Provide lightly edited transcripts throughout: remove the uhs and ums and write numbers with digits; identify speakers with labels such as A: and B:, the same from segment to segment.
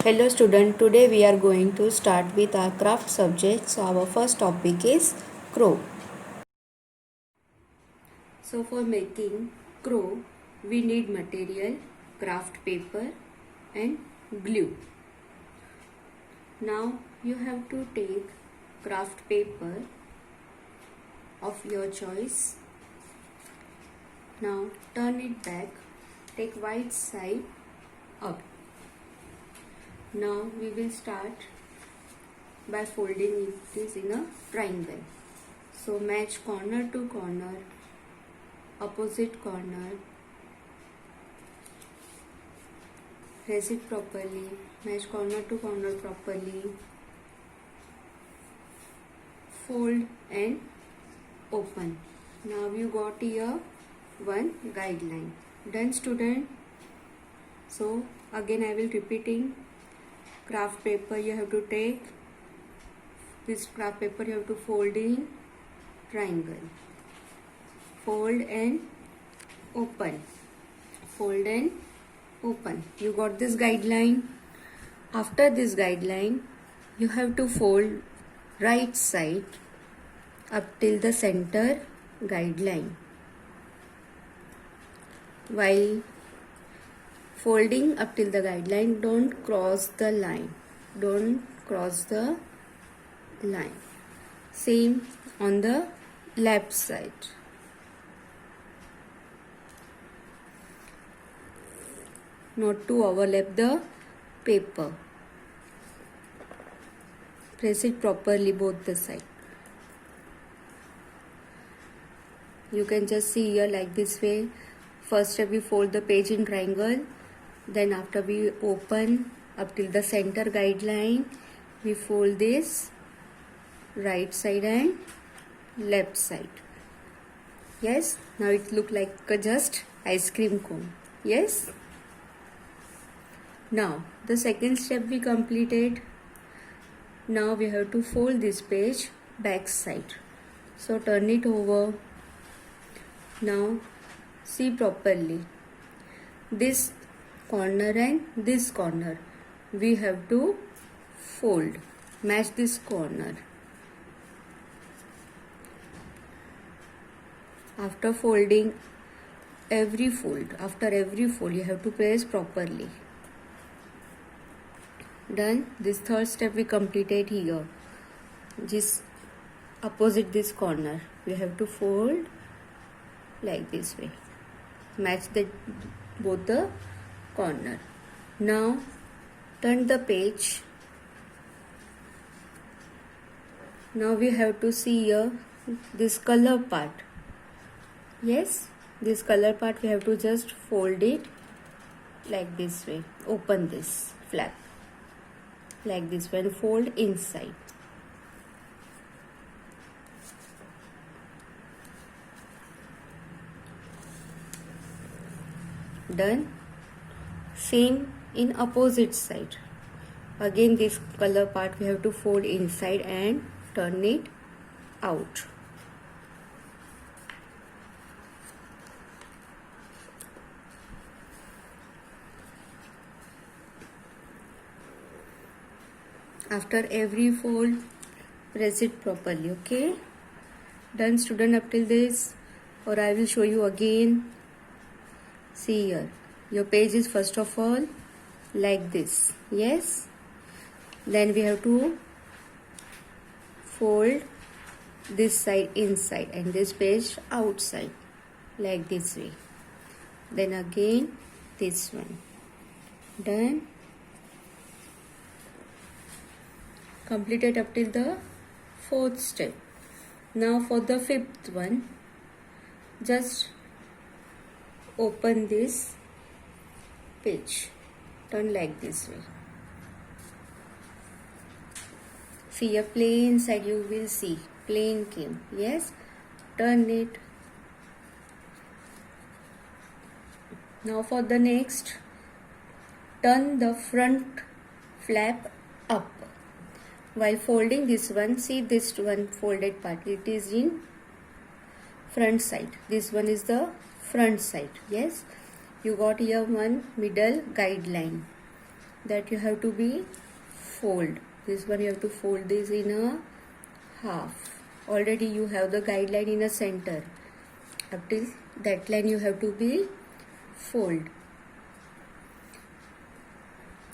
A: Hello student, today we are going to start with our craft subject. So our first topic is crow. So for making crow, we need material, craft paper and glue. Now you have to take craft paper of your choice. Now turn it back, take right side up. Now we will start by folding it in a triangle. So match corner to corner, opposite corner, press it properly, match corner to corner properly, fold and open. Now you got here one guideline. Done student? So again I will repeating. Craft paper you have to take. This craft paper you have to fold in triangle. Fold and open. Fold and open. You got this guideline. After this guideline, you have to fold right side up till the center guideline. While folding up till the guideline, don't cross the line. Don't cross the line. Same on the left side. Not to overlap the paper. Press it properly both the side. You can just see here like this way. First step we fold the page in triangle. Then after we open up till the center guideline, we fold this right side and left side. Yes, now it look like a just ice cream cone. Yes. Now the second step we completed. Now we have to fold this page back side. So turn it over. Now see properly. This corner and this corner we have to fold. Match this corner. After folding after every fold you have to press properly. Done. This third step we completed here. Just opposite this corner we have to fold like this way. Match both the corner. Now turn the page. Now we have to see here this color part. Yes, this color part we have to just fold it like this way. Open this flap like this way and fold inside. Done. Same in opposite side. Again this color part we have to fold inside and turn it out. After every fold, press it properly. Okay. Done student up till this, or I will show you again. See here. Your page is first of all like this. Yes. Then we have to fold this side inside and this page outside like this way. Then again this one. Done. Completed up till the fourth step. Now for the fifth one, just open this page. Turn like this way. See a plain side you will see. Plain came. Yes. Turn it. Now for the next, turn the front flap up. While folding this one, see this one folded part. It is in front side. This one is the front side. Yes. You got here one middle guideline. that you have to be fold. This one you have to fold this in a half. Already you have the guideline in a center. Up till that line you have to be fold.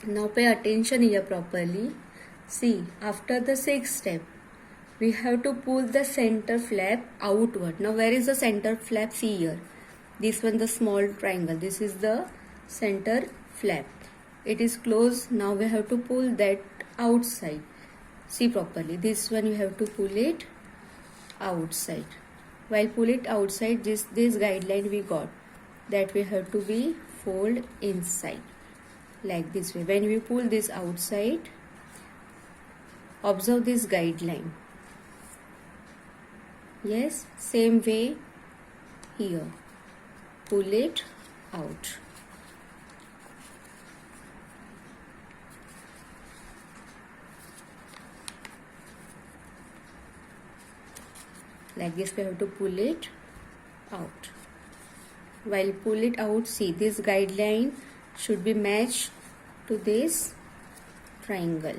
A: Now pay attention here properly. See, after the sixth step, we have to pull the center flap outward. Now where is the center flap? See here. This one, the small triangle. This is the center flap. It is closed. Now we have to pull that outside. See properly. This one you have to pull it outside. While pull it outside, this guideline we got, that we have to be fold inside. Like this way. When we pull this outside, observe this guideline. Yes, same way here. Pull it out. Like this we have to pull it out. While pull it out, see, this guideline should be matched to this triangle.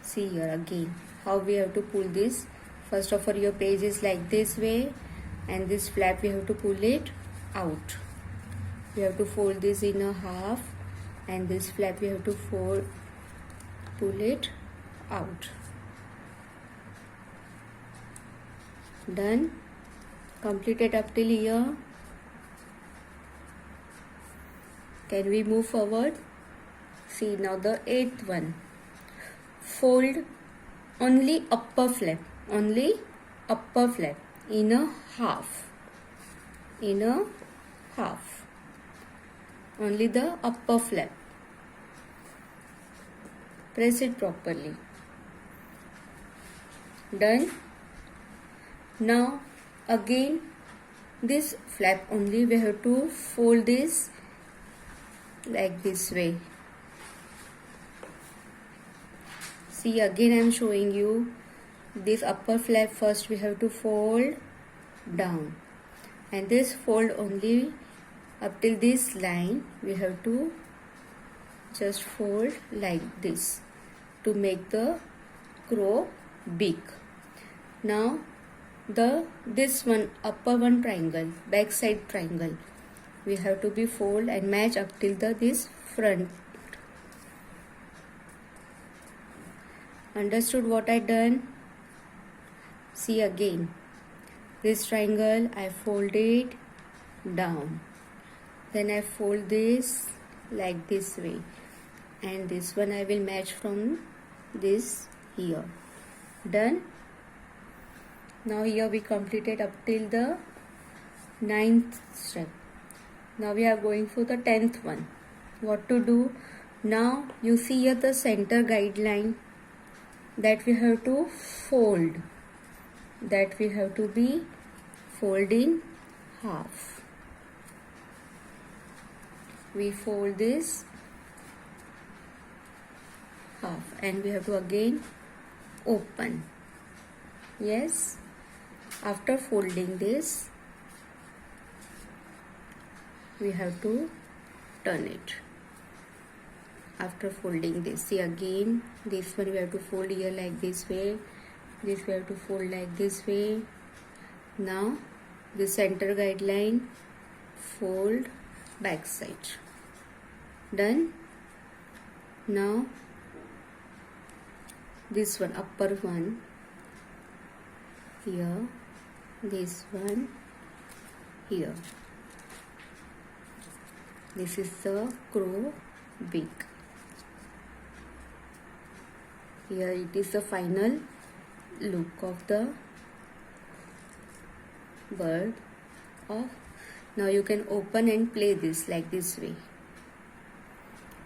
A: See here again how we have to pull this. First of all, your page is like this way, and this flap we have to pull it out. We have to fold this in a half, and this flap we have to pull it out. Done. Completed up till here. Can we move forward? See now the eighth one. Fold only upper flap in a half. Only the upper flap. Press it properly. Done. Now again this flap only we have to fold this like this way. See, again I am showing you this upper flap. First we have to fold down, and this fold only up till this line we have to just fold like this to make the crow big. Now this one upper one triangle, back side triangle, we have to be fold and match up till this front. Understood what I done? See again, this triangle I fold it down, then I fold this like this way, and this one I will match from this here. Done. Now here we completed up till the 9th step. Now we are going for the 10th one. What to do? Now you see here the center guideline, that we have to fold, that we have to be fold in half. We fold this half, and we have to again open. Yes, after folding this we have to turn it. After folding this, see again, this one we have to fold here like this way, this we have to fold like this way. Now the center guideline, fold back side. Done. Now this one upper one here, this one here. This is the crow beak. Here it is the final look of the bird. Now you can open and play this like this way.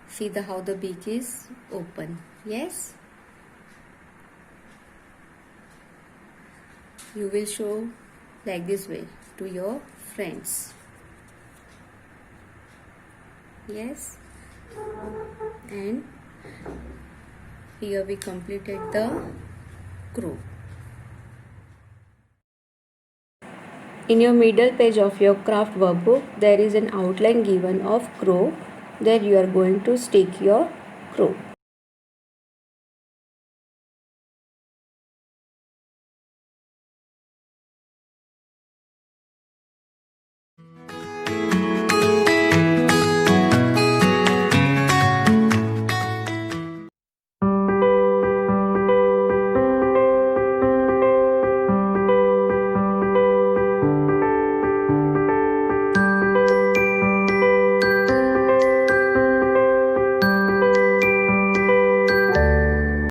A: See how the beak is open. Yes. You will show like this way to your friends. Yes. And here we completed the crow. In your middle page of your craft workbook, there is an outline given of crow. There you are going to stick your crow.